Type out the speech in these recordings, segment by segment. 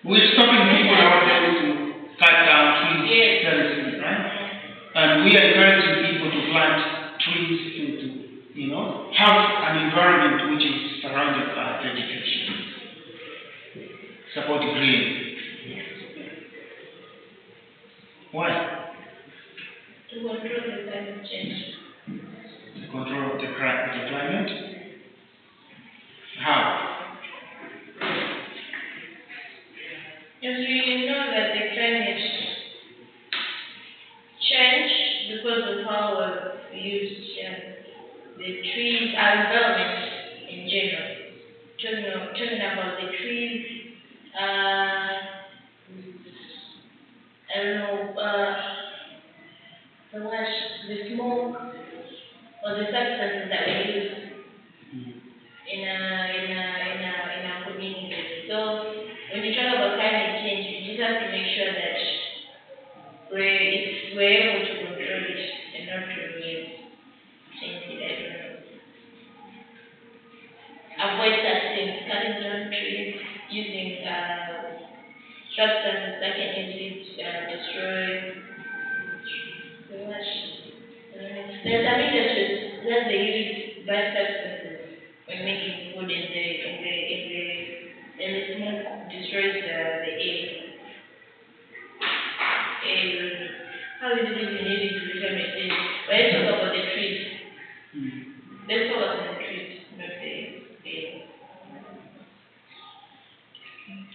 We're stopping people nowadays to cut down trees carelessly, right? And we are encouraging people to plant trees to have an environment which is surrounded by vegetation. Support green. Why? To control the climate change. To control the climate? How? Because we know that the climate change because of how we use the trees, our environment in general. Talking about the trees, I don't know, the smoke or the substances that we use in our community. So when you talk about climate change, you just have to make sure that we're able to control it and not to change it. I don't know. Avoid such things, cutting down trees, using substances that can easily destroy so much. There are some industries that they use bad substances when making food and the smoke destroys the air. How is it even needed to become a thing? But let's talk about the trees. Let's talk about the trees, not the air.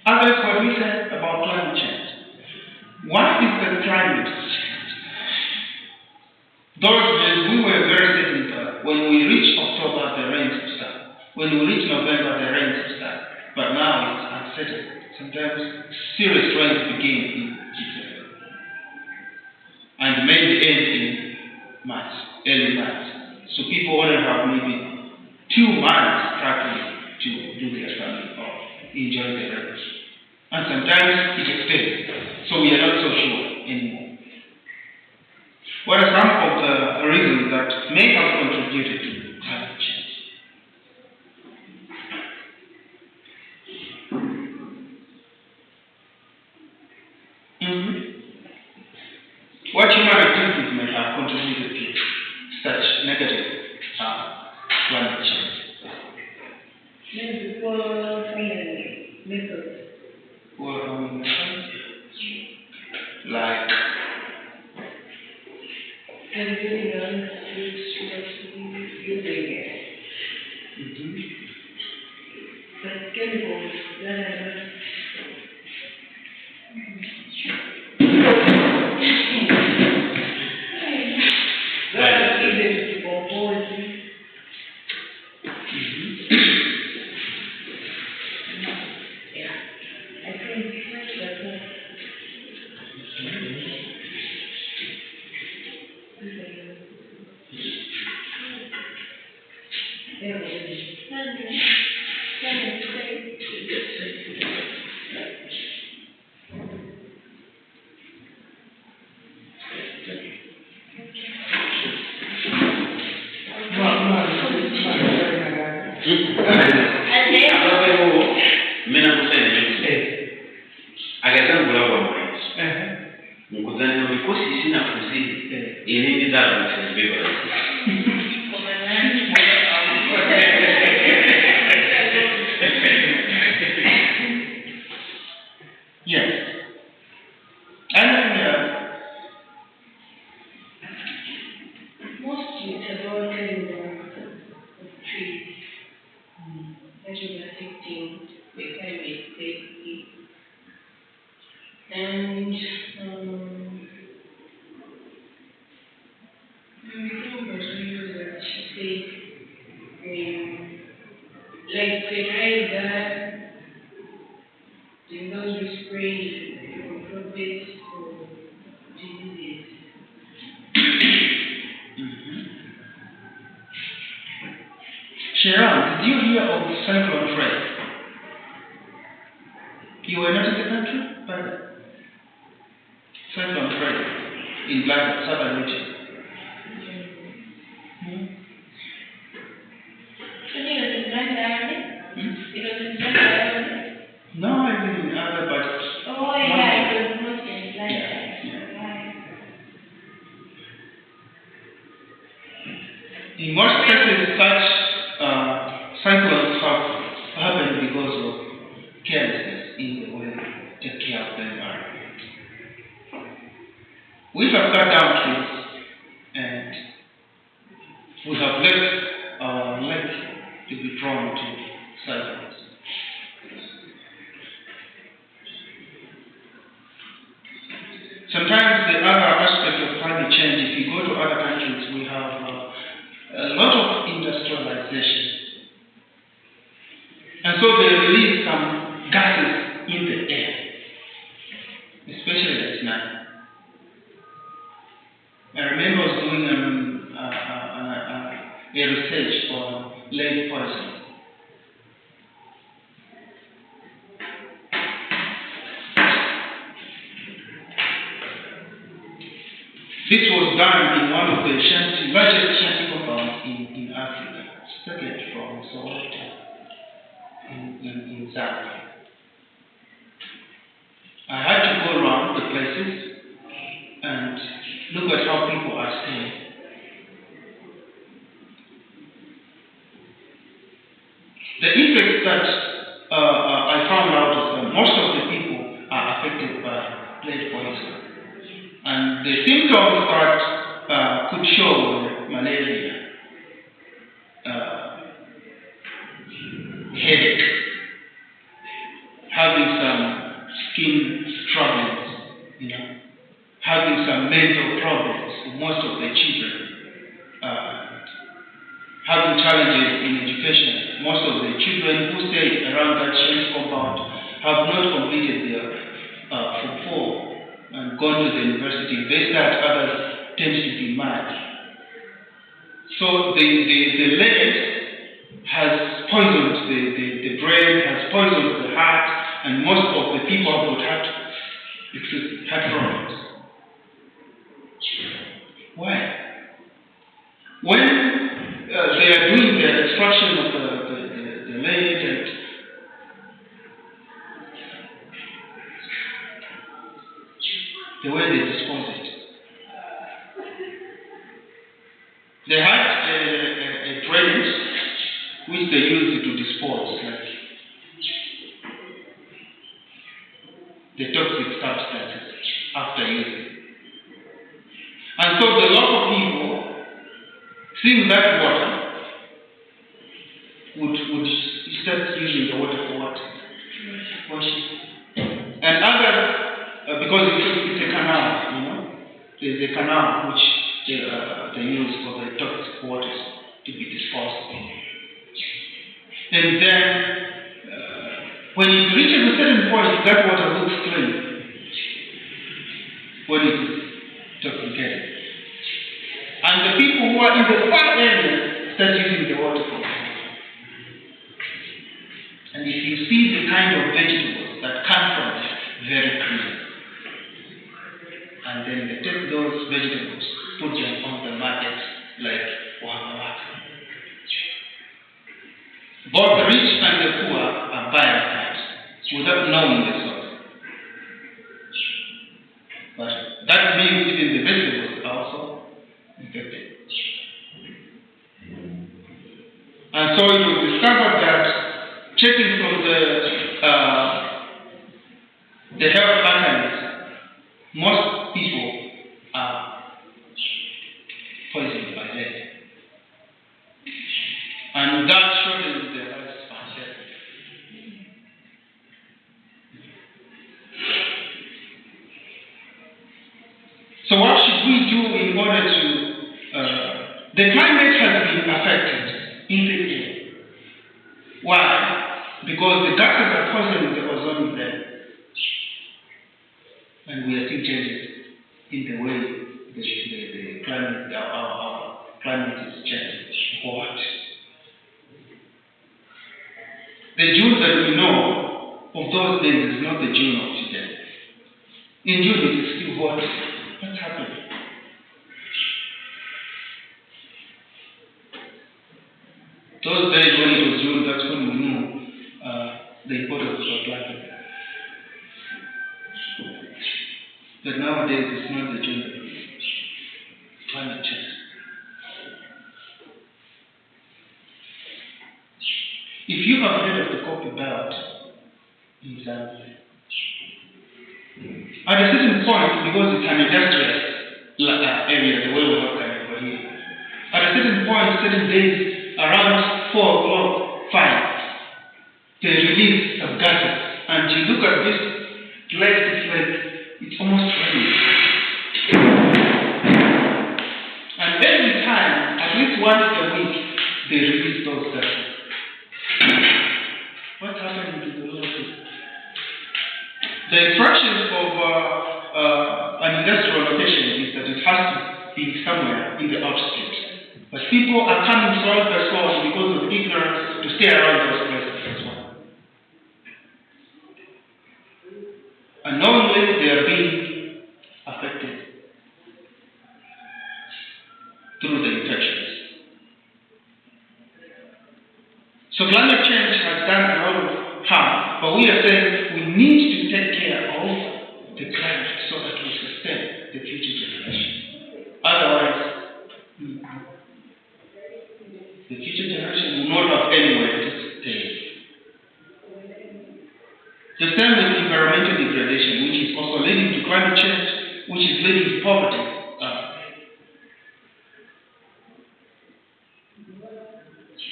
Others, what we said about climate change. What is the climate change? Those days we were very certain that when we reach October, the rains will start. When we reach November, the rains will start. But now it's uncertain. Sometimes serious rains begin in December. And maybe end in March, early March. So people only have maybe 2 months struggling to do their farming or enjoy the rains. And sometimes it extends. So we are not so sure anymore. What are some of the reasons that may have contributed to climate change? What human activities may have contributed to such negative climate change? Maybe poor farming methods. Poor farming methods? Like? Using but chemicals that are not easy to compose. Yeah, I think that's all. Yes. Anything else? Mostly it's about cutting down of trees. That is affecting the climate safety. And what she said, like fertilizer, in those who spray to control pests or diseases. Sharon, did you hear of cyclone Fred? You were not in the country, but cyclone Fred in Black Southern region. So it was in Black Diamond? It was in Black Diamond? No, I didn't know that, but we have cut down trees and we have left our lake to be prone to cyclones. Sometimes the other aspect of climate change, if you go to other countries, we have a lot of industrialization. And so they release some gases in the air, especially at night. I remember I was doing a research on lead poisoning. This was done in one of the largest shanty compounds in Africa, second from Soweto in Zambia. I had to go around the places and look at how people are staying. The effect that I found out is that most of the people are affected by lead poisoning. And the symptoms that could show were malaria, headache, having some skin troubles, having some mental problems for most of the children, having challenges in education. Most of the children who stay around that shanty compound have not completed their Form 4 and gone to the university. They start, others tend to be mad. So the lead has poisoned the brain, has poisoned the heart, and most of the people have got heart problems. Why? When they are doing the extraction of the lead, and the way they dispose it, they had a drainage which they used to dispose the toxic substances after using. And so the local people, seeing that water, would start using the water for what? Washing. And others, because it's a canal, there's a canal which they use for the toxic waters to be disposed of. And then, when it reaches a certain point, that water looks clean when it is toxicated. And the people who are in the far area start using the water for that. And if you see the kind of vegetables that come from it, very clean. And then they take those vegetables, put them on the market like waka. Both the rich and the poor are buying that without knowing the source. But that means even the vegetables are also infected. And so it was discovered that checking from the health archives, most people are poisoned by lead. And that shortens their lifespan. So what should we do in order to... the climate has been affected in the air. Why? Because the gases are causing the ozone layer. And we are seeing changes in the way the climate, our climate is changing. What? The June that we know of those days is not the June of today. In June it is still hot. What's happening? Those days when it was June, that's when we knew the importance of climate. But nowadays it's not the June. Climate change. If you have heard of the Coffee Belt in Zambia, at a certain point, because it's an industrial area, the way we have Carnival here. At a certain point, certain days, around 4 o'clock, 5, they release some gases. And you look at this lake, it's almost raining. And every time, at least once a week, they release those gases. What's happening to the water? The instructions of an industrial location is that it has to be somewhere in the outskirts. But people are coming soil by soil because of ignorance to stay around those places as well. Unknowingly, they are being affected through the infections. So climate change has done a lot of harm, but we are saying we need to take care of the climate so that we sustain the future generation. Otherwise, the future generation will not have anywhere to stay. The same with environmental degradation, which is also leading to climate change, which is leading to poverty.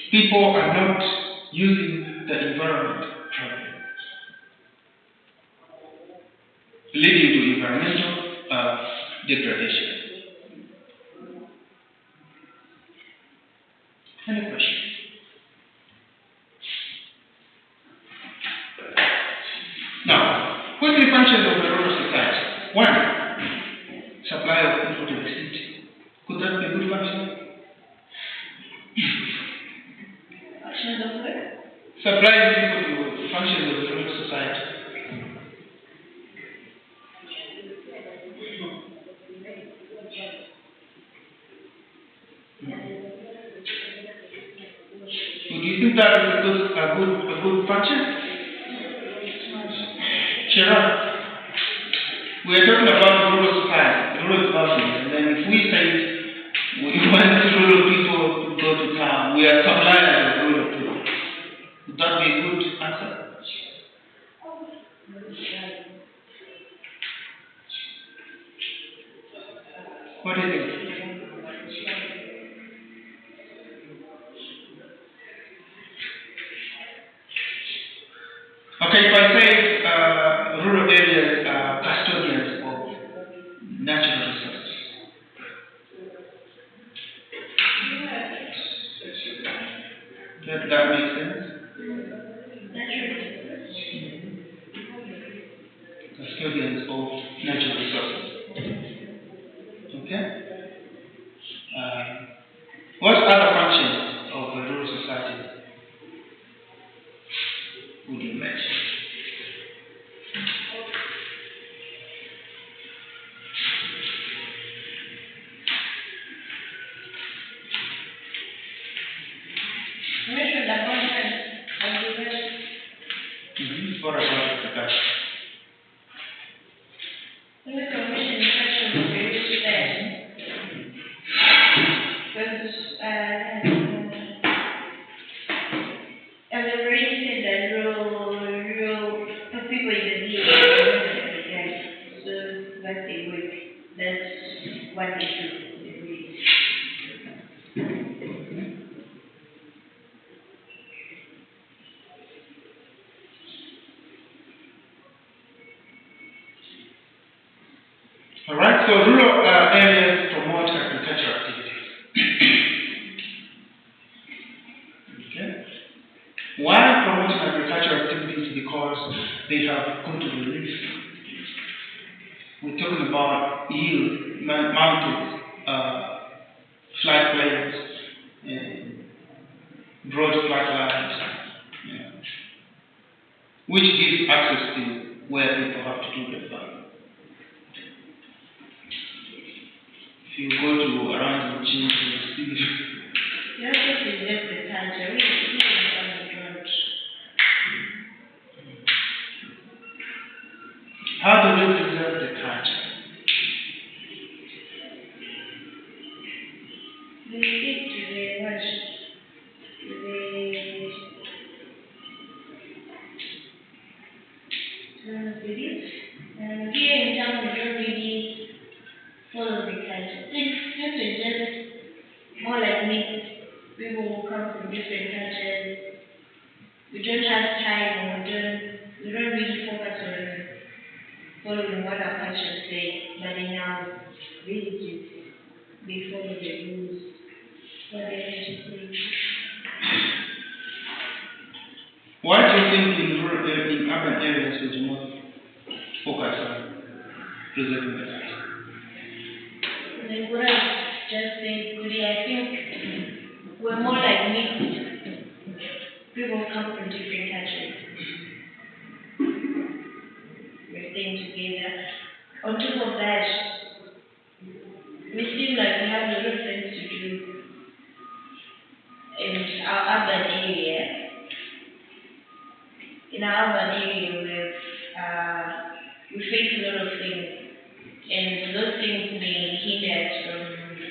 People are not using the environment properly, leading to environmental degradation. Any questions? Now, what's the function of the rural society? One, supply of people to the city. Could that be a good function? Functions of what? Supplying people to the functions of the rural society. Do you think that is a good function? Sure. We are talking about rural society, rural development, and then if we say we want rural people to go to town, we are supplying the rural people. Would that be a good answer? What do you think? Okay, if I say rural areas are custodians of natural resources. That makes sense? Custodians of natural resources. Okay? What other functions of a rural society would you mention? What about agriculture? Alright, so rural areas promote agricultural activities. Okay? Why promoting agricultural activities? Because they have good relief. We're talking about hills, mountains, floodplains, broad flat lands, which gives access to where people have to do their farming. If you go to around the gym, you see. You have to preserve the culture. We don't. How do we preserve the culture? We stick to the worship. The beliefs. And here in town, we don't really follow the culture. Since we're just more like mixed people who come from different cultures, we don't have time, we don't really focus on following what our culture say, but in our villages, we follow the rules, what they actually say. Why do you think in urban areas we do not focus on preserving the culture? Like what I just said, Guri, I think we're more like mixed. People come from different countries. We're staying together. On top of that, we seem like we have a lot of things to do in our urban area. In our urban area, we face a lot of things, and those things may hinder us from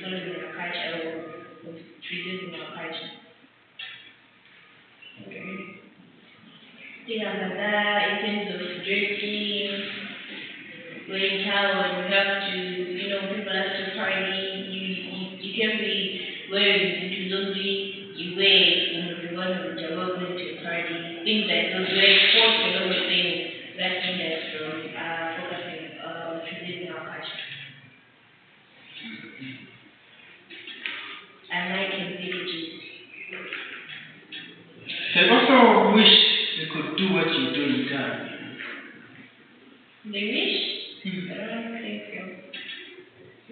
following our culture or preserving our culture. Things like that, in terms of dressing, we're in town, we have to, people have to party, you can't be wearing Zulubi, you wear, the one with the going to a party, things like those, we're exposed to a lot of things that hinder us from focusing on preserving our culture. And like in villages. I also wish they could do what you do in town. They wish? I don't think so.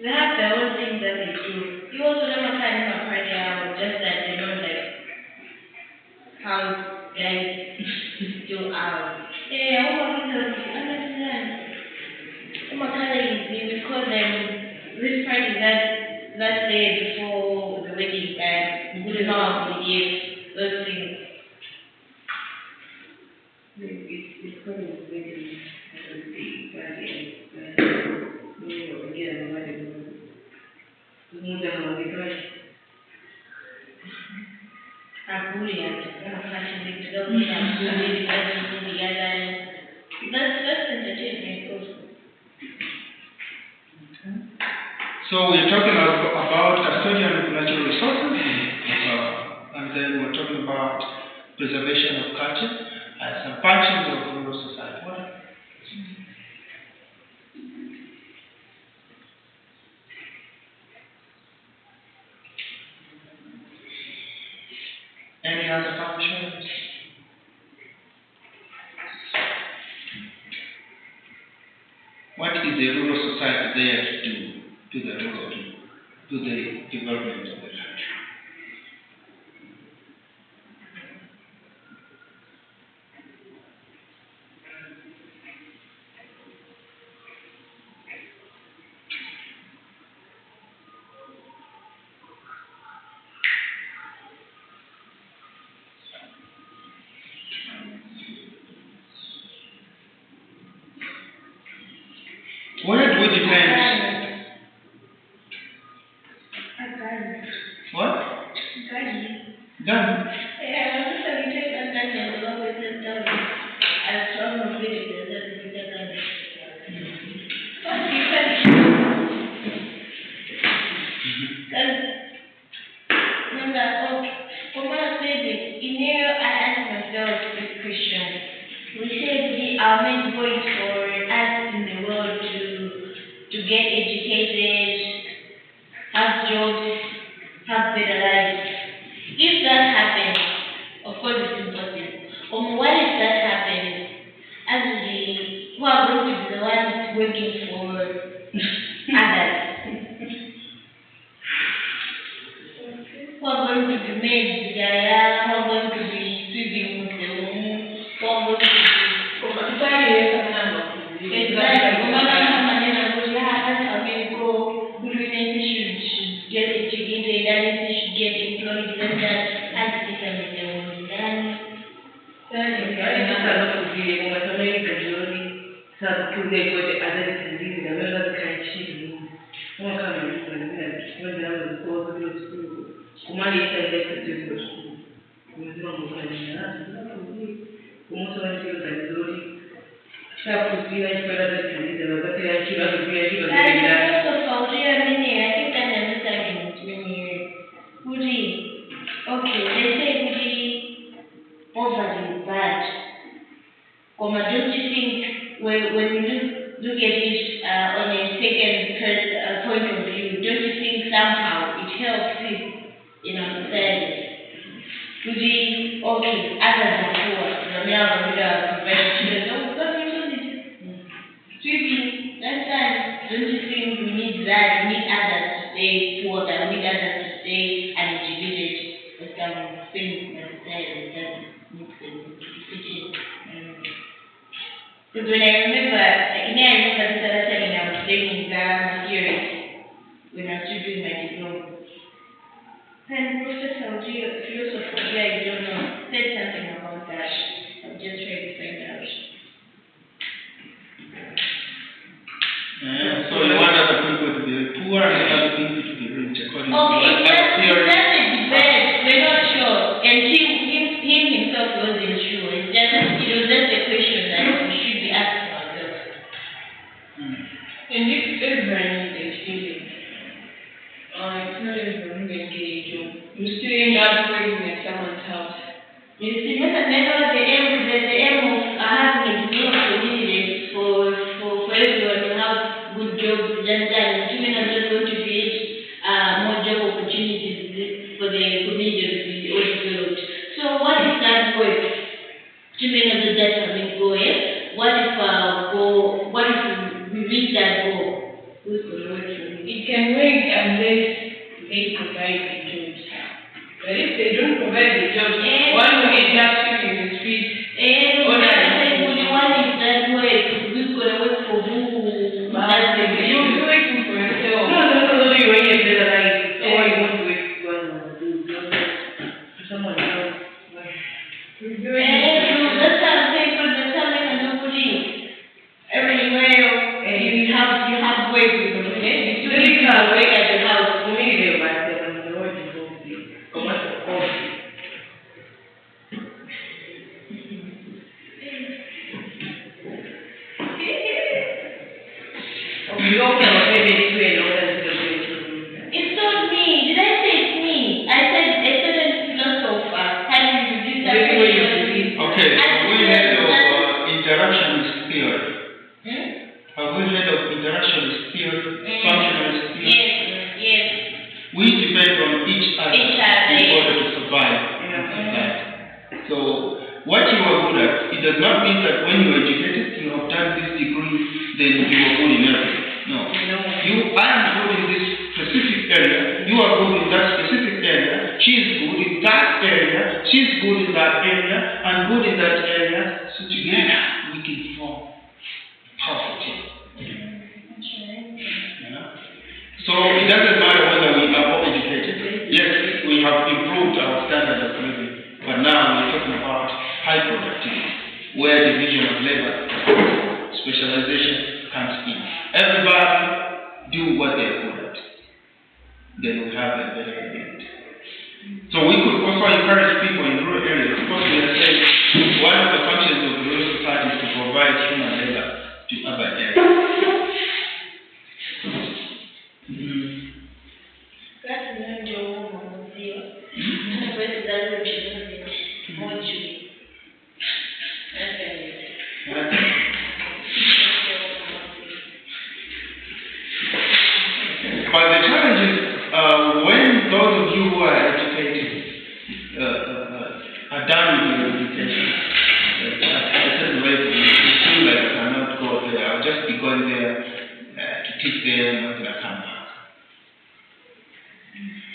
They have their own things that they do. You also never find them a party out, just that they don't like how guys do out. Yeah, understand. We call them this party that day before the wedding time. We wouldn't know how to give those things. It's called a wedding. That's entertainment also. So we're talking about custodian of natural resources, and then we're talking about preservation of culture and some functions of rural society. What? Any other functions? What is the rural society there to do to the development of the country? Where do we depend? What? Done. We said we are meant going for us in the world to get educated, have jobs, have better lives. If that happens, of course it's impossible. What if that happens? Actually, who are going to be the ones working for others? Who are going to be made who are going to be sweeping the room, who are going to be should get educated, that should get employed, that system is the one. Then you think when you look at it on a point of view, don't you think somehow it helps in our society? Would we, okay, others are poor, the male would provide children, no, we've got resources. Sweeping, that's time, don't you think we need that? We need others to stay poor, that we need others to stay uneducated, or some things in the society that makes them fit in. Because when I remember this other time when I was taking exam theory, when I was still doing my diploma. And Professor Oji, a philosopher here, I don't know, said something about that. I'm just trying to find out. So you want other people to be poor and other people to be rich, according to Okay, what theory? that's a debate. We're not sure. And him himself wasn't sure. It's just, it was just a question that we should be asking ourselves. And if everyone is educated, it's not everyone who can get a job. You still end up working at someone's house. You see, never the aim of having a developed community for everyone to have good jobs, just that women are just going to create more job opportunities for the community to be all developed. So what if that works? Women are just that having going. What if we reach that goal? Who's going to work for me? It can work unless they provide the jobs. But if they don't provide the jobs, one will end up sweeping the streets. What if that works? Who's going to work for who? That's the You'll be working for yourself. No, you want to say that or you want to wait for someone else. that's how I'm saying, for the time and nobody. Everywhere you have work because you still need to have work at the house. It's not me. Did I say it's me? I said a certain philosopher had introduced that question. Okay, have we heard of interactionist theory? Have we heard of interactionist theory, functionalist theory? Yes. We depend on each other in order to survive in society. So, what you are good at, it does not mean that when you are educated, you have done this degree, then you are good in everything. No. I am good in this specific area, you are good in that specific area, she is good in that area, she is good in that area, and good in that area, so together we can form a powerful team. Yeah. So it doesn't matter whether we are all educated. Yes, we have improved our standard of living, but now we're talking about high productivity, where division of labor, specialization comes in. Everybody do what they're good at. Then we have a better event. So we could also encourage people in rural areas, because we are saying one of the functions of the rural society is to provide human labor to urban areas. But the challenge is when those of you who are educated are done with your education, at a certain level, you feel like you cannot go there. I'll just be going there to teach them until I come back.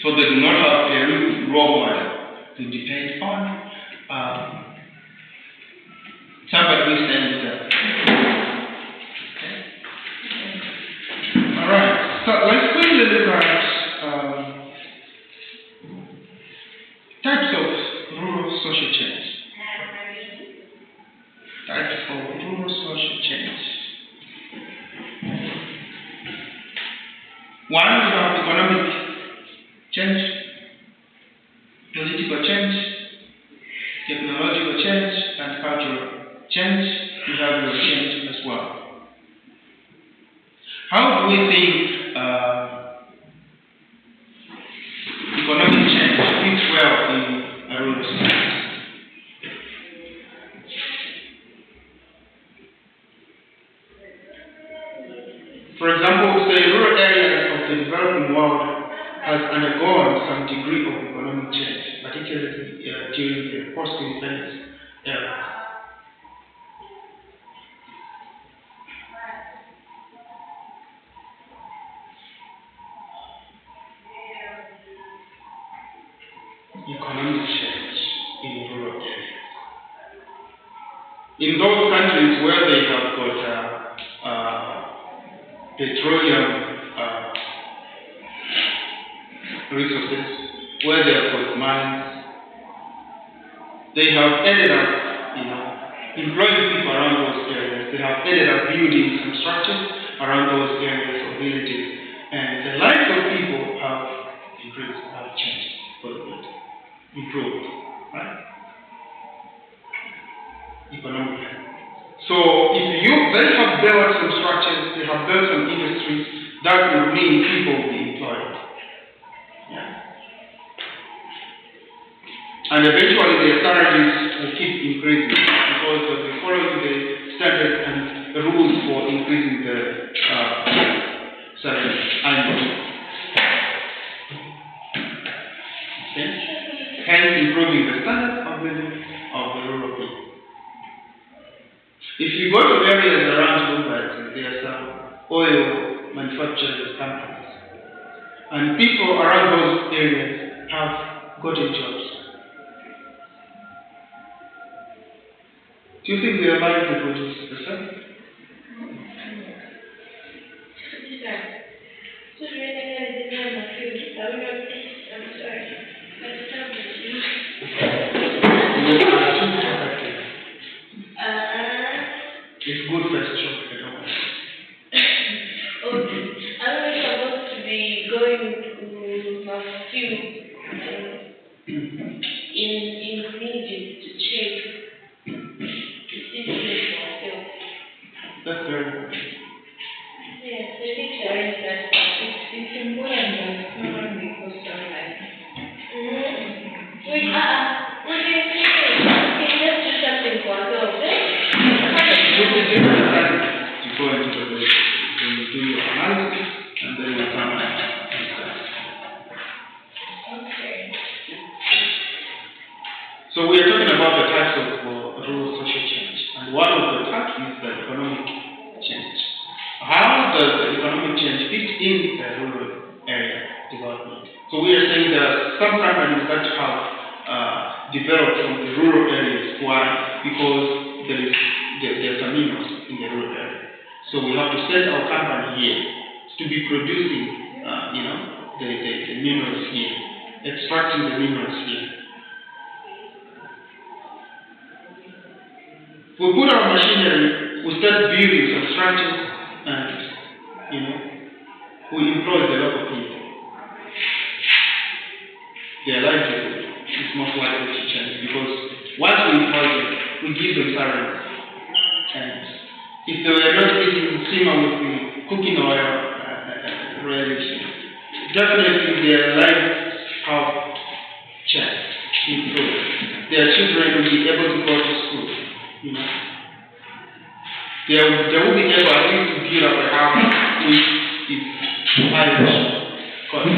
So they do not have a real role model to depend on. Somebody who stands there. Alright, so let's quickly look at types of rural social change. Types of rural social change. One, we have economic change, political change, technological change, and cultural change, behavioral change as well. How do we think economic change fits well in a rural society? For example, say rural areas of the developing world has undergone some degree of economic change, particularly during the post-independence era. Economic change in rural areas. In those countries where they have got petroleum resources, where they have got mines, they have ended up, employing people around those areas. They have ended up building some structures around those areas or villages, and the lives of people have increased, have changed for the better, improved, right? Economically. So if they have built some structures, they have built some industries, that would mean people will be employed. Yeah. And eventually their salaries will keep increasing because they'll be following the standards and the rules for increasing the salary annually. Okay? Hence improving the standard of living of the rural people. If you go to areas around Lombardy, there are some oil manufacturing companies. And people around those areas have gotten jobs. Do you think their livelihood is the same? It's good first job, I don't know. Okay. I'm supposed to be going to Moscow in Egypt to check the situation myself. That's very good. Yes, I think so. It's important that someone may post online. Wait, what do you think? Okay, let's do something for ourselves, right? You go into the base, then you do your analysis, and then you come and discuss. Okay. So we are talking about the types of rural social change, and one of the types is the economic change. How does the economic change fit in the rural area development? So we are saying there are some companies that have developed from the rural areas. Why? Because there's a minerals in the rural area. So we have to set our company here to be producing, the minerals here, extracting the minerals here. We put our machinery, we start building some structures, and we employ the local people. Their livelihood is most likely to change because once we employ them, we give them salaries. And if they were not eating sima with the cooking oil relation, definitely their lives have changed, improved. Their children will be able to go to school. They will be able at least to build up a house which is Irish cost.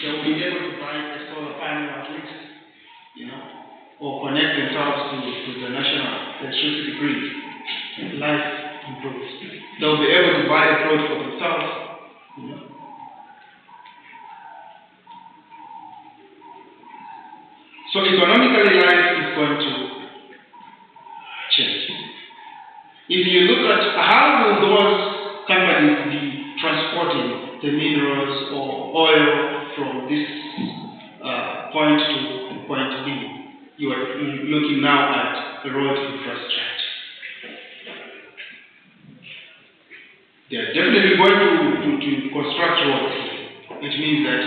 They will be able to buy a solar panel at least, or connect themselves to the national electricity grid. Life improves. They will be able to buy a plot for themselves. So economically, life is going to change. If you look at how will those companies be transporting the minerals or oil from this point to point B, you are looking now at the road infrastructure. They are definitely going to construct roads. It means that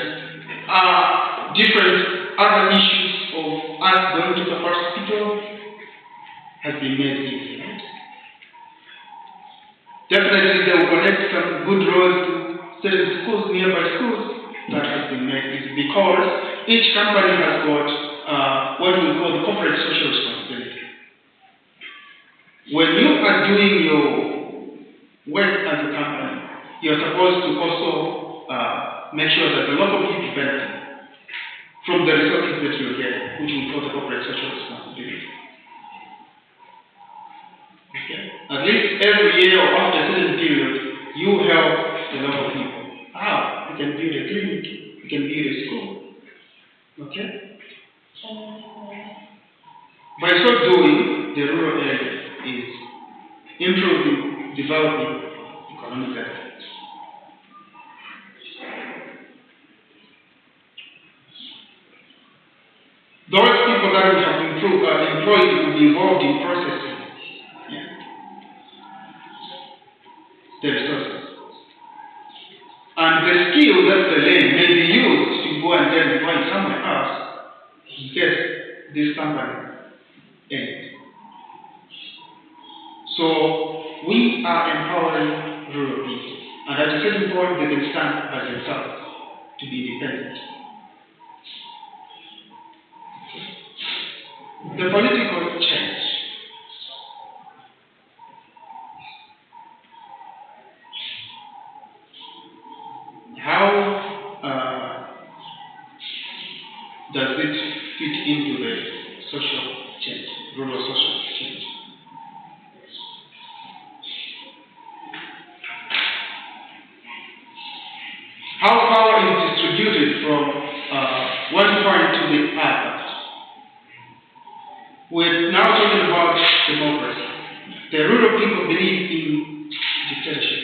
different other issues of us going to the hospital has been made easy, right? Definitely they will connect some good roads to certain schools, nearby schools, that has been made easy because each company has got what we call the corporate social responsibility. when you are doing your work as a company, you're supposed to also make sure that the local people benefit from the resources that you're getting, which we call the corporate social responsibility. Okay? At least every year or after a certain period, you help the local people. How? You can build a clinic, you can build a school. Okay? By so doing, the rural area is improving, developing economically. Those people that we have employed will be involved in processing the resources. And the skill that they learn may be used to go and get employed somewhere else in case this company ends. So we are empowering rural people. And at a certain point, they can stand by themselves to be independent. The political change. How does it fit into the social change, rural social change? How power is distributed from one point to the other. We're now talking about democracy. The rural people believe in dictatorship,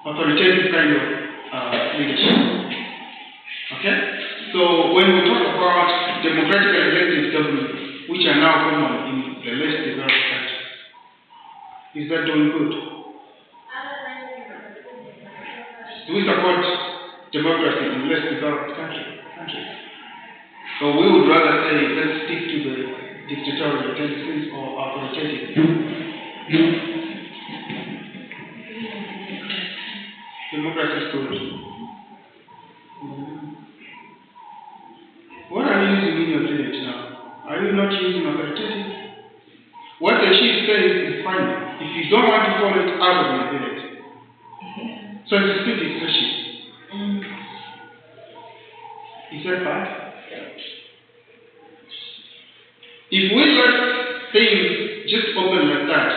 authoritative kind of leadership. Okay? So when we talk about democratically elected governments, which are now common in the less developed countries, is that doing good? Do we support democracy in less developed countries? So we would rather say let's stick to the dictatorial tendencies or authoritative. Democracy is good. What are you using in your village now? Are you not using authoritative? What the chief says is final. If you don't want to follow it, out of your village. So it's still dictatorship. Is that bad? If we let things just open like that,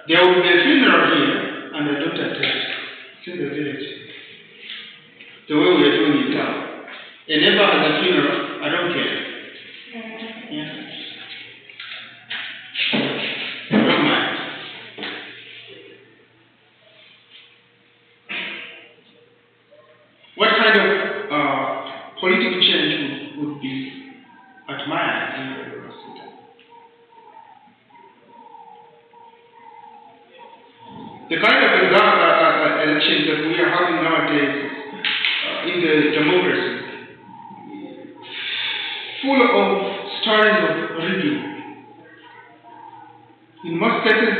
there will be a funeral here and I don't attend. It's in the village. The way we are doing it now. A neighbor has a funeral, I don't care. Yeah. I don't mind. What kind of political change would be admired in the rural sector? The kind of elections that we are having nowadays in the democracy, full of stories of rigging. In most cases,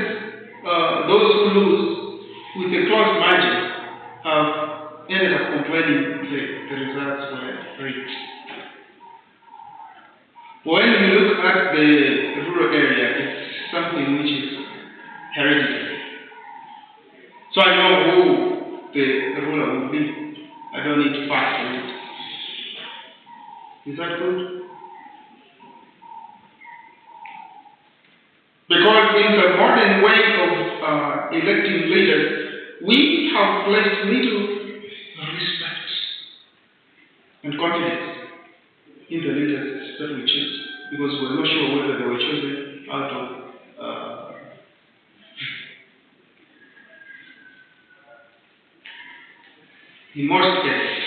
those who lose with a close margin have ended up complaining the results were rigged. When you look at the rural area, it's something which is hereditary. So I know who the ruler will be. I don't need to fight for it. Is that good? Because in the modern way of electing leaders, we have placed little respect and confidence in the leaders that we choose. Because we're not sure whether they were chosen out of in most cases,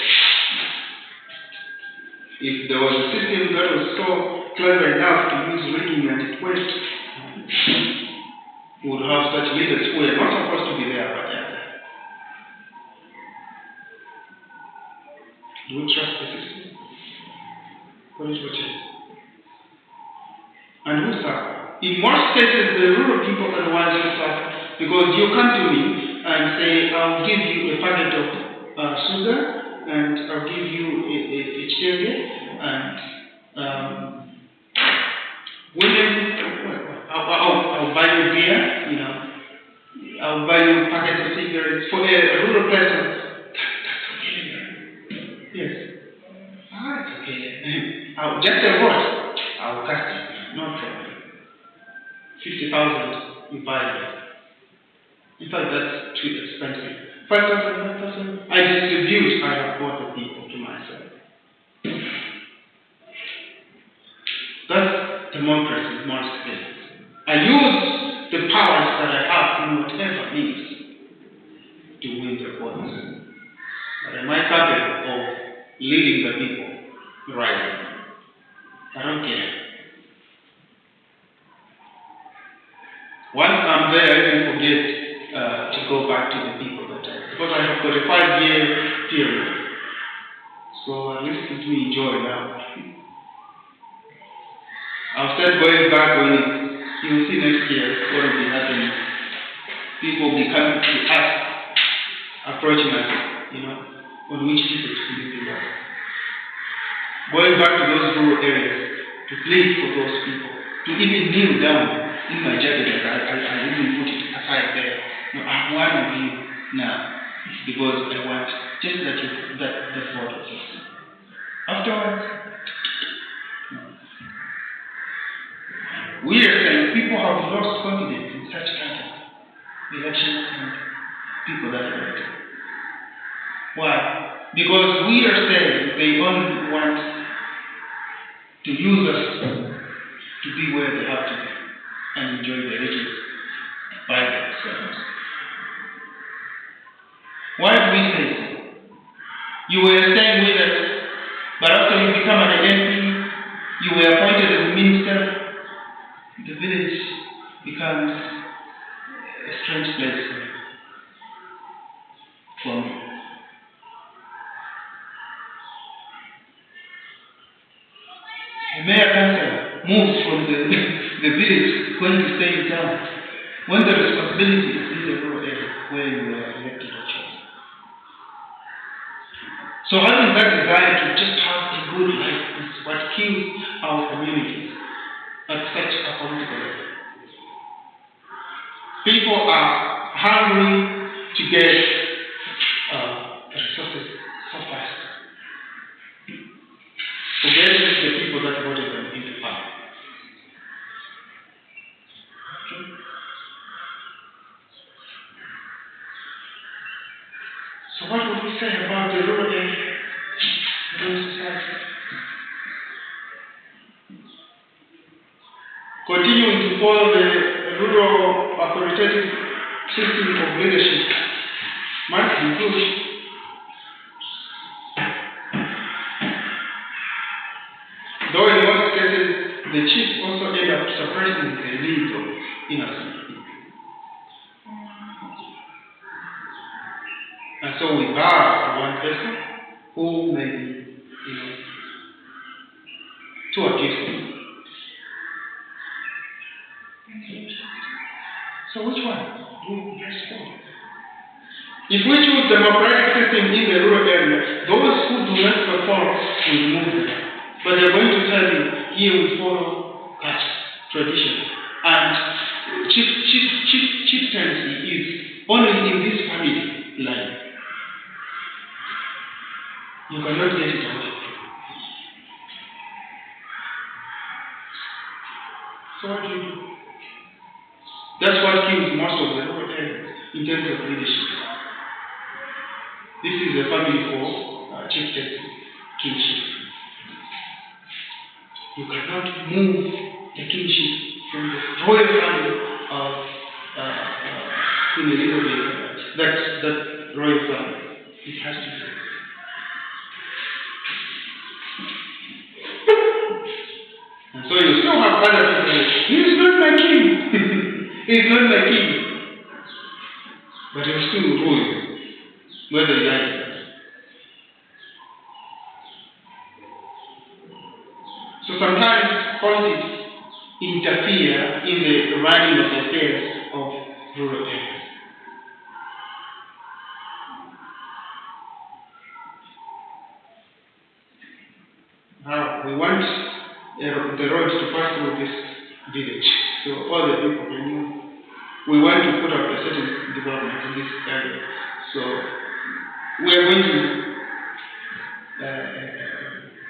if there was a system that was so clever enough to use rigging and it worked, we would have such leaders who are not supposed to be there, but they are there. Do we trust the system? Political change. And who suffer? In most cases, the rural people are the ones who suffer. Because you come to me and say, I'll give you a packet of sugar, and I'll give you a chenge, and women, I'll I'll buy you beer, I'll buy you packets of cigarettes. For a rural person, that's okay. Yes. Ah, it's okay. I'll just say what? I'll cast it. No problem. 50,000, you buy it. In fact, that's too expensive. 5,000, 5,000. I distribute, I have bought the people to myself. That's democracy, more space. I use the powers that I have in whatever means to win the votes. But am I capable of leading the people right? I don't care. Once I'm there, I even forget to go back to the people because I have got a 5-year period. So at least let me enjoy now. I'll start going back when you'll see next year what will be happening. People will be coming to us, approaching us, on which ticket to live in. Going back to those rural areas to plead for those people, to even kneel down in my jacket. I even put it aside there. No, I'm one of you now. It's because I want just that vote of yours. Afterwards, no. We are saying people have lost confidence in such kind of elections and people that are elected. Why? Because we are saying they only want to use us to be where they have to be and enjoy the riches by themselves. Why do we say so? You were staying with us, but after you become an MP, you were appointed as a minister, the village becomes a strange place for me. A mayor councillor moves from the village going to stay in town when the responsibility is in the rural area where you were elected or chosen. So having that desire to just have a good life is what kills our communities at such a political level. People are hungry to get resources so fast. Forget the people that voted them into power. Okay. So what would we say about the rural area, the rural society? Continuing to follow the rural authoritative system of leadership might be good. Though in most cases, the chiefs also end up suppressing the needs of innocent people. And so we bow to one person who may be, too accusing. So which one do we press for? If we choose democratic system in the rural area, those who do not perform will move them. But they're going to tell you, here we follow caste, tradition. And chieftaincy is only in this family line. You cannot get it away. So what do you do? That's what kills most of the rural areas in terms of leadership. This is a family for chieftaincy, kingship. You cannot move the kingship from the royal family of Queen Elizabeth. That royal family. It has to be. And so you still have other people say, he is not my king. He is not my king. But he will still rule you, whether you like it. So sometimes politics interfere in the running of the affairs of rural areas. Now, we want the road to pass through this village. So all the people they knew we want to put up a certain development in this area. So we are going to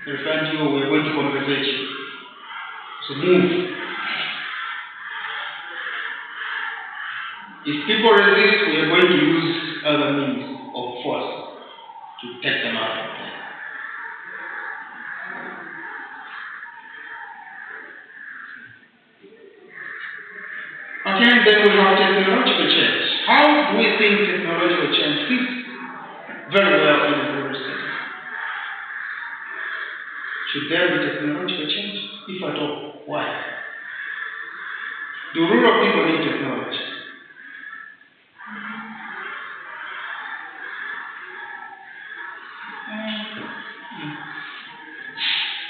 refund you, we are going to compensate you. So move. If people resist, we are going to use other means of force to take them out of there. Okay, then we have technological change. How do we think technological change fits very well in a rural setting? Should there be technological change? If at all, why? Do rural people need technology?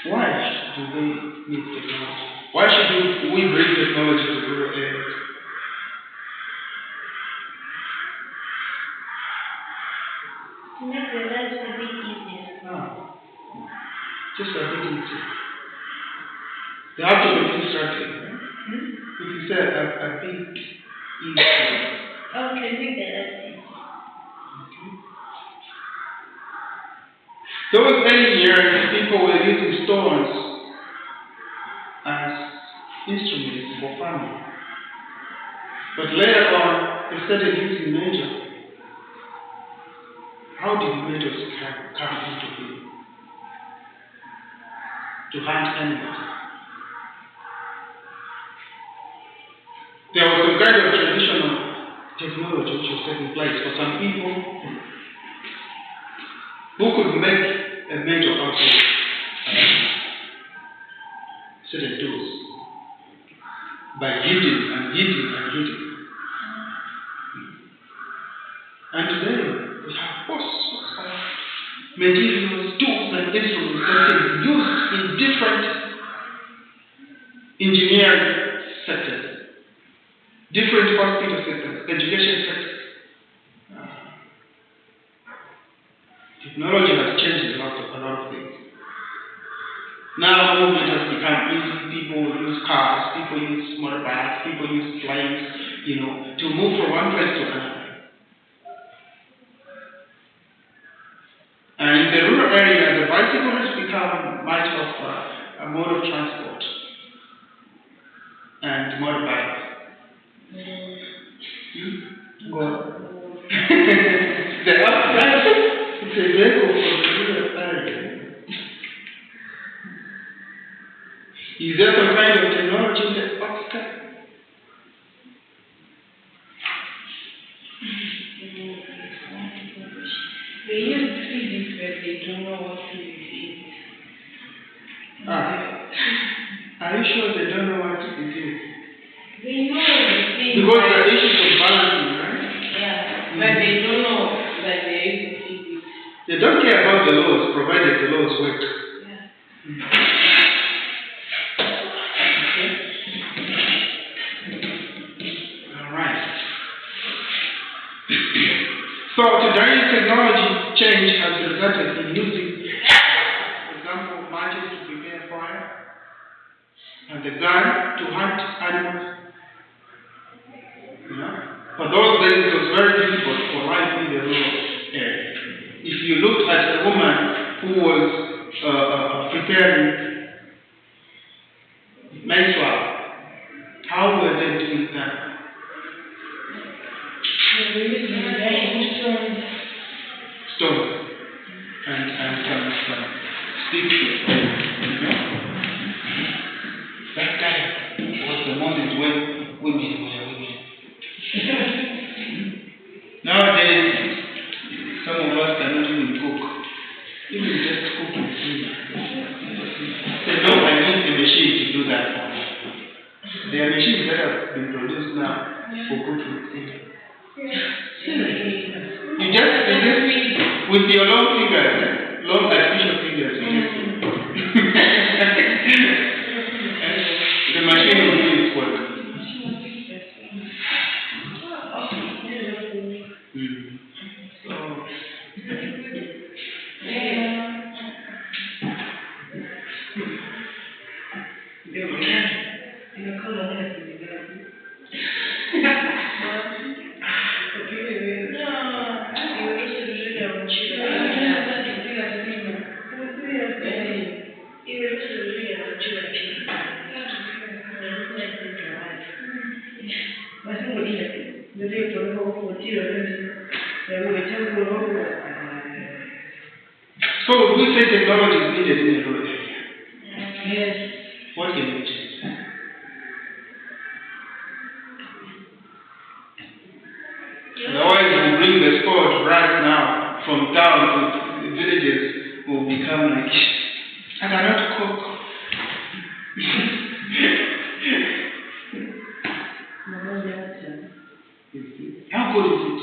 Why do they need technology? Why should we bring technology to rural areas? To make the lives a bit easier. Just a bit easier. They have to be structured, right? If you say a bit easier. Okay, make the lives easier. Those early years, people were using stones as instruments for farming. But later on, they started using nature. How did metals come into being? To hunt animals. There was some kind of traditional technology which was taking place for some people who could make a metal out of certain tools by heating and heating and heating. And today we have all sorts of materials, tools, and instruments that can be used in different engineering sectors, different hospital sectors, education sectors. Technology has changed a lot of things. Now movement has become easy. People use cars, people use motorbikes, people use planes, to move from one place to another. And in the rural area, the bicycle has become much of a mode of transport. And motorbike. Go on. The upright, it's a vehicle for the rural area. Is there some kind of technology in the obstacle? They use physics, but they don't know what physics is. Are you sure they don't know what it is? They know the thing. Because there are issues of balancing, right? Yeah, but they don't know that there is physics. They don't care about the laws, provided the laws work. Yeah. All right. So today, technology change has resulted in using, for example, matches to prepare fire, and the gun to hunt animals. For those days, it was very difficult for life in the rural area. If you looked at a woman who was preparing menstrual, how were they doing that? Stones and some sticks. That time was the moment when women were women. Nowadays, some of us cannot even cook. Even just cooking. Say, no, I need a machine to do that for me. There are machines that have been produced now for cooking. You just with your long fingers, long artificial fingers, you just the machine will do its work. So So we say technology is needed in a rural area. Yes. What can we change? Otherwise, we'll bring the sport right now from town to the villages. Will become like, I cannot cook. How good is it?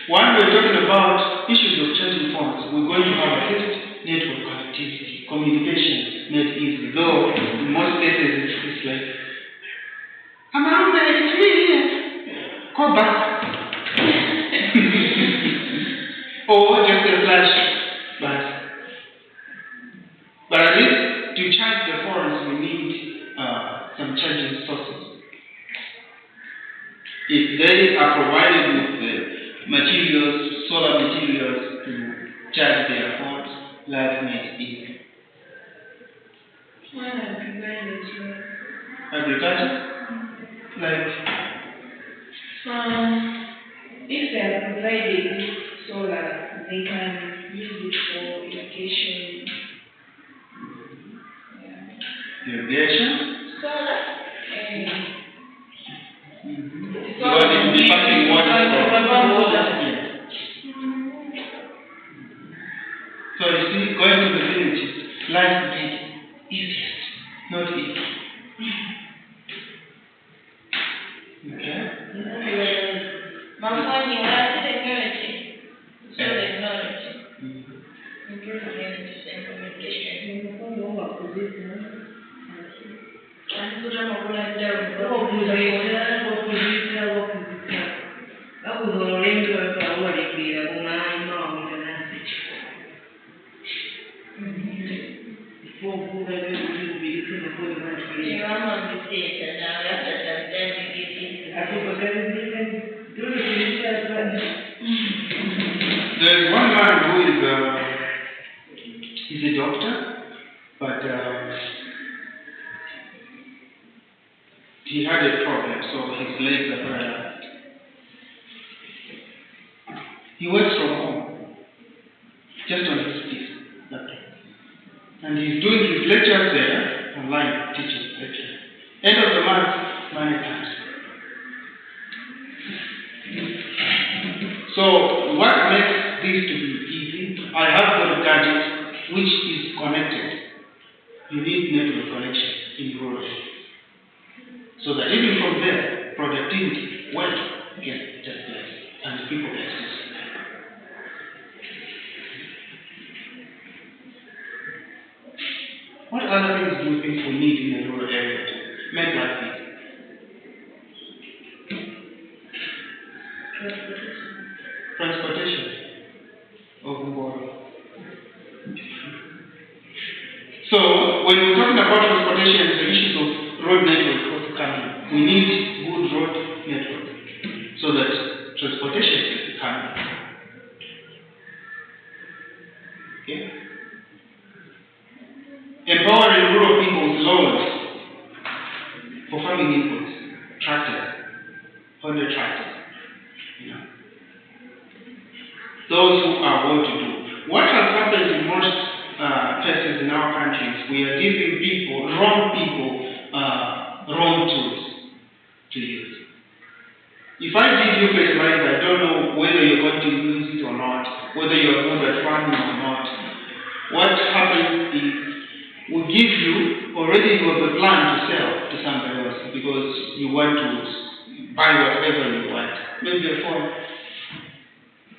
When we're talking about issues of changing phones, we're going to have at least network connectivity, communication made easy. Though in most cases it's like, I'm out there, it's me here. Call back. Or just a flash. But at least to charge the phones, we need some charging sources. If they are provided with the materials, solar materials to charge their phones, life makes easy. Agriculture? Like? If they are provided solar, they can use it for irrigation. Irrigation? Solar. Because it's passing water from water. So you see, going to the villages, life made easiest, not easy. Okay? Mafani, what is technology? So technology. Improvement in communication. And put on a bullet down. There is one man who is a doctor, but he had a problem, so his legs are paralyzed. He works from home, just on his feet, and he's doing his lectures there, online teaching lectures. End of the month, money comes. So what makes this to be easy? I have got a gadget which is connected. You need network connection in rural areas. So that even from there, productivity, wealth can take place and people can access. What other things do you think we need in a rural area to make life easy? Transportation of the water. So when we're talking about transportation, the issues of road network also come in. We need good road network so that transportation can come in. Okay? Empowering rural people with loans for farming inputs, tractors, Honda tractors. Those who are well-to-do. What has happened in most places in our countries, we are giving wrong tools to use. If I give you fertilizer, I don't know whether you're going to use it or not, whether you're good at farming or not. What happens is, we give you, already you have a plan to sell to somebody else because you want to buy whatever you want, maybe a phone.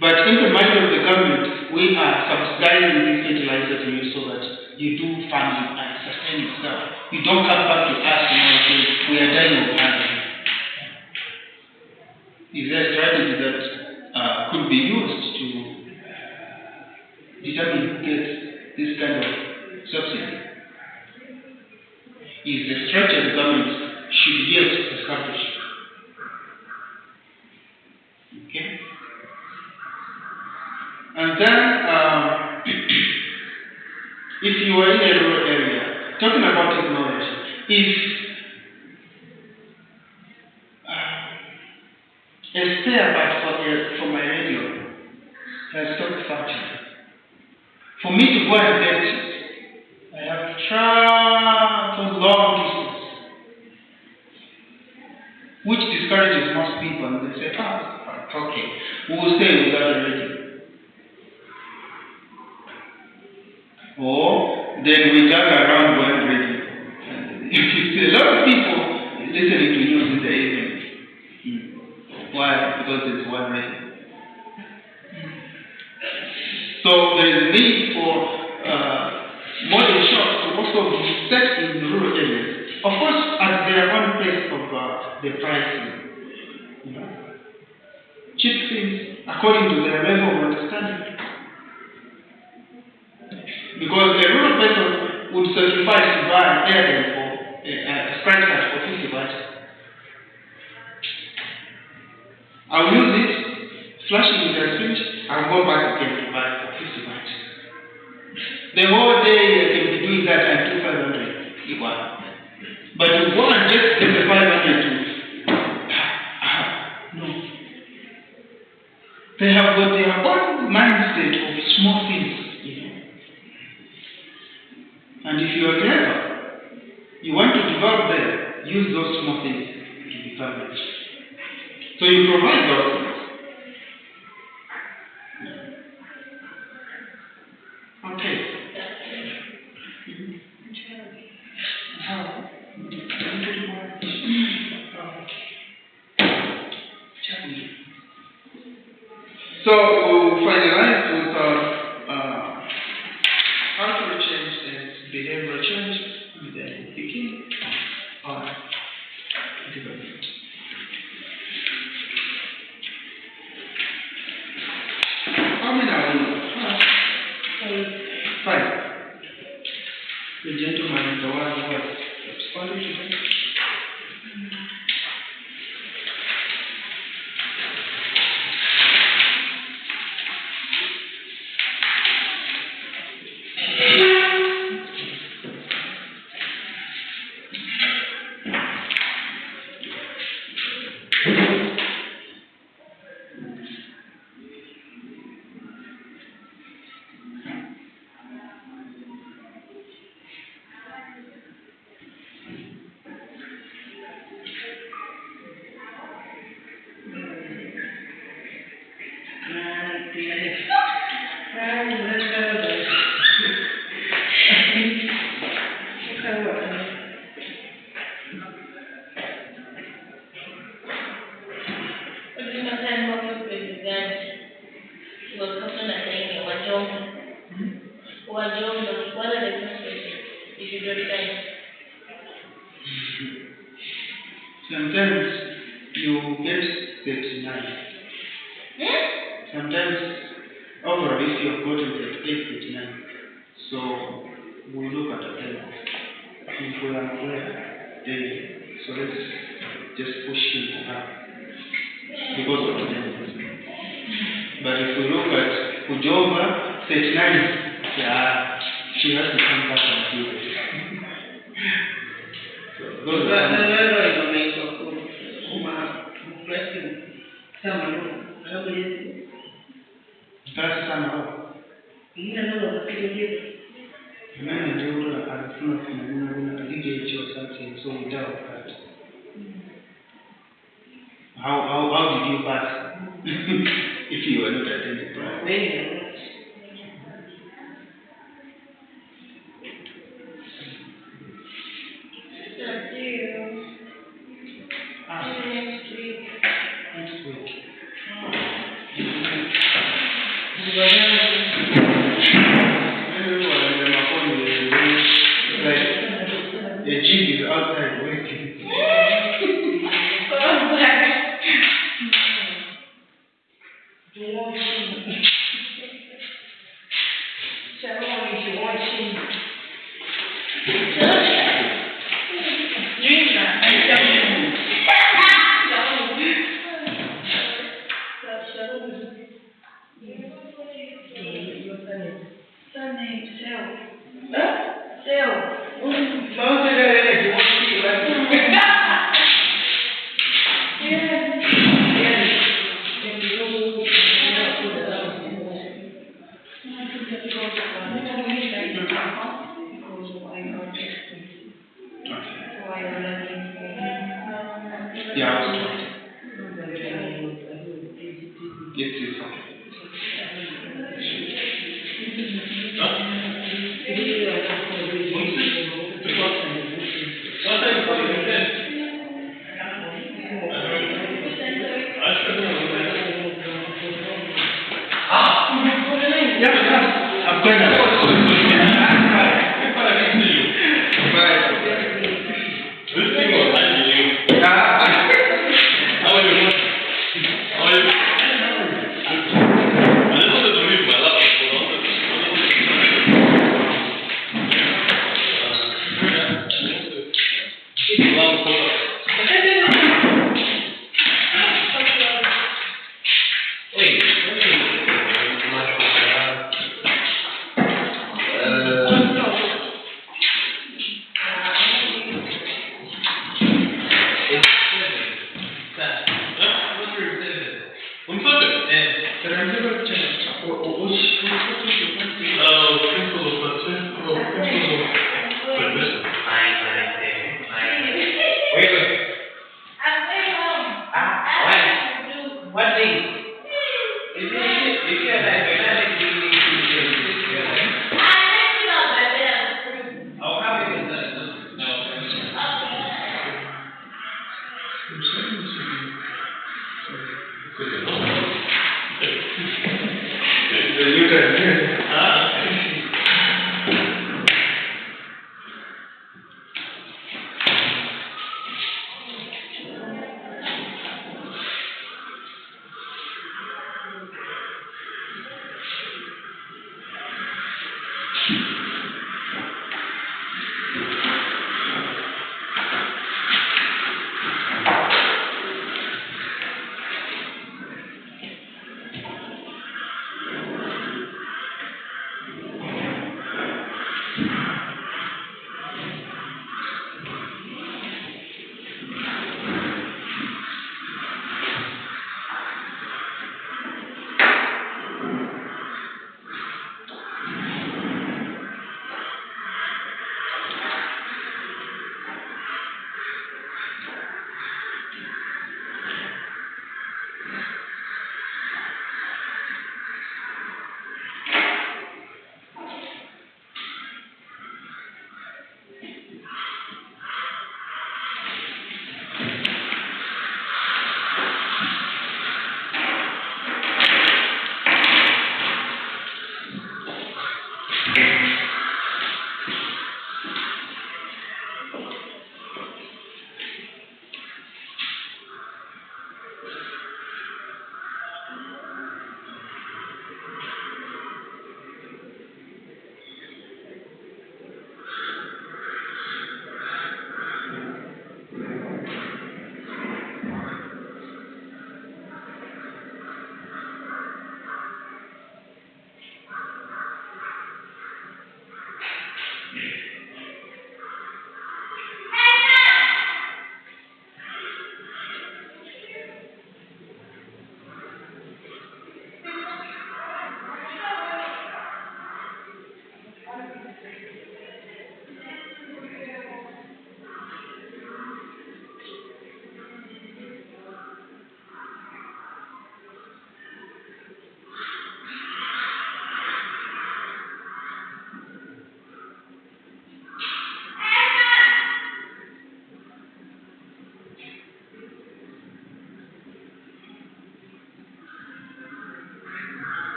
But in the mind of the government, we are subsidizing this fertilizer to you so that you do farming and sustain yourself. You don't come back to us and say, we are dying of hunger. Is there a strategy that could be used to determine who gets this kind of subsidy? Is the structure the government should yet establish? Okay? And then, if you are in a rural area, talking about technology, if a spare part for my radio has stopped functioning. For me to go and get it, I have to travel long distance, which discourages most people, and they say, okay, we will stay without a radio. Or then we gather around one radio. And you see a lot of people listening to news in the evening. Why? Because there's one radio. So there is a need for modern shops to also be set in rural areas. Of course, at their own pace of the pricing. Cheap things according to their level of understanding. Because a rural person would sacrifice to buy an airtime for a scratch card for 50 baht. I'll use it, flash it with their speech, I'll go back again to buy for 50 baht. The whole day I can be doing that and do 500 equal. But to go and just get the 500 to no. They have got their own mindset of small things, And if you are clever, you want to develop them, use those small things to become rich. So you provide those things. Okay. So we'll finalize with cultural change and behavioral change, and then we'll begin our development. How many are we? 5. The gentleman is the one who was responding to them. What are the consequences if you don't sign? Sometimes you get 39. Sometimes overall if you have gotten 38, 39. So we look at the table. If we are aware, then so let's just push him or her because of the table. But if we look at Ujova, 39, yeah, she has to come back and do it. So those are that's somehow. So without that. How did you pass if you were not attending class? Next week. The jig is outside waiting. around 20. It is okay. I'm You can